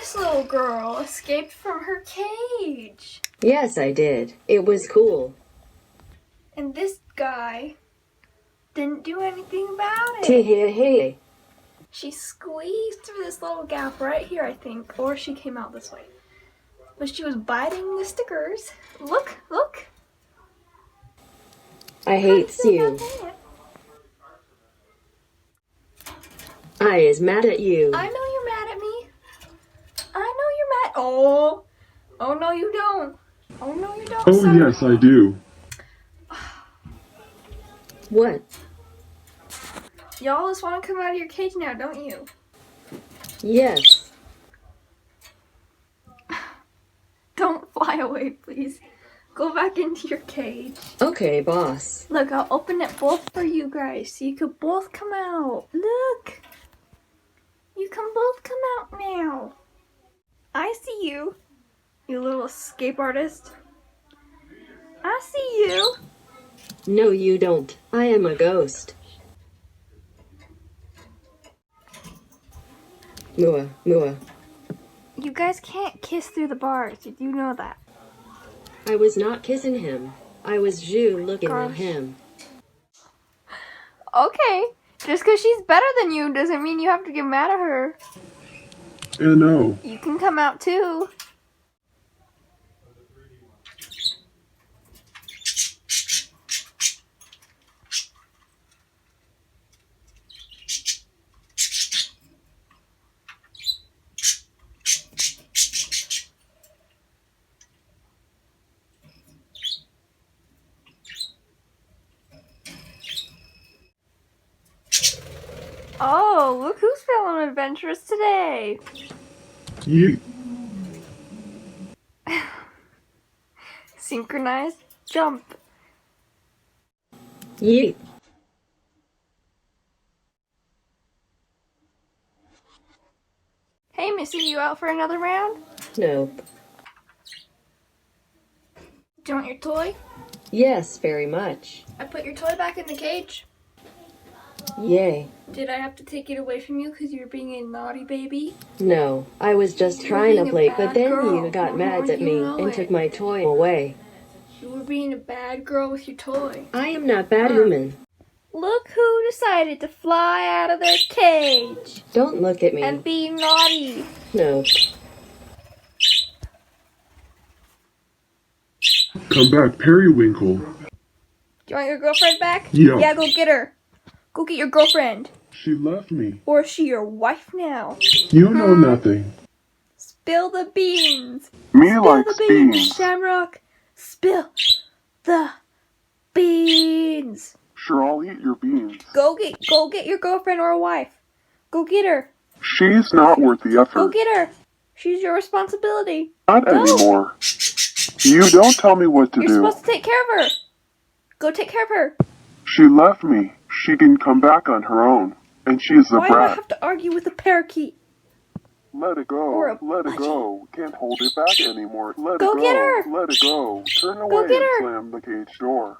This little girl escaped from her cage. Yes, I did. It was cool. And this guy didn't do anything about Hey, it. hey, hey. She squeezed through this little gap right here, I think, or she came out this way. But she was biting the stickers. Look, look. I hate you. I is mad at you. I know you're mad at me. I know you're mad. Oh. Oh, no, you don't. Oh, no, you don't. Oh, son. yes, I do. What? Y'all just want to come out of your cage now, don't you? Yes. Don't fly away, please. Go back into your cage. Okay, boss. Look, I'll open it both for you guys so you could both come out. Look. You can both come out now. I see you, you little escape artist. I see you. No, you don't. I am a ghost. Mua, mua. You guys can't kiss through the bars. Did you know that? I was not kissing him. I was looking at him. Okay. Just because she's better than you doesn't mean you have to get mad at her. No. You can come out too. Oh, look who's feeling adventurous today. You. Synchronized jump. Yeet. Hey, Missy, you out for another round? Nope. Do you want your toy? Yes, very much. I put your toy back in the cage. Yay. Did I have to take it away from you because you were being a naughty baby? No, I was just You were trying to being a play, bad but then girl. you got mad Oh, at you me know and it. took my toy away. You were being a bad girl with your toy. I am not bad human. Look who decided to fly out of their cage Don't look at me. and be naughty. Nope. Come back, Periwinkle. Do you want your girlfriend back? Yeah. Yeah, go get her. Go get your girlfriend. She left me. Or is she your wife now? You know nothing. Spill the beans. Me Spill likes the beans, beans. Shamrock. Spill the beans. Sure, I'll eat your beans. Go get your girlfriend or a wife. Go get her. She's not worth the Go effort. get her. She's your responsibility. Not Go. anymore. You don't tell me what to You're do. supposed to take care of her. Go take care of her. She left me. She can come back on her own. And she's a Why do I brat. have to argue with a parakeet? Let it Or go. a Let it budgie. go. Can't hold it back anymore. Let Go it go. get her. Let it go. Turn away Go get and her. slam the cage door.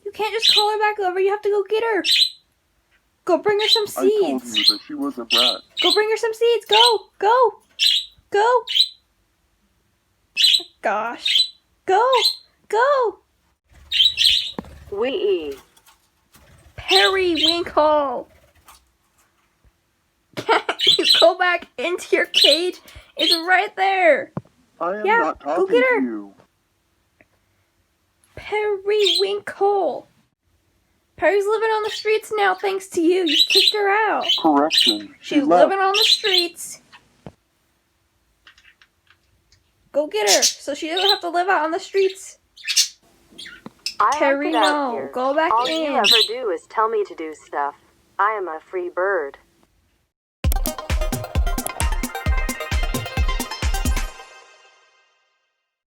You can't just call her back over. You have to go get her. Go bring her some I told seeds. you that she was a brat. Go bring her some seeds. Go. Go. Go. Gosh. Go. Go. Wee. Periwinkle. Can't you go back into your cage? It's right there. I am Yeah, not go talking get her. to you. Periwinkle. Perry's living on the streets now thanks to you. You kicked her out. Correction. She's left. living on the streets. Go get her so she doesn't have to live out on the streets. Perry, no. Go back All in. you ever do is tell me to do stuff. I am a free bird.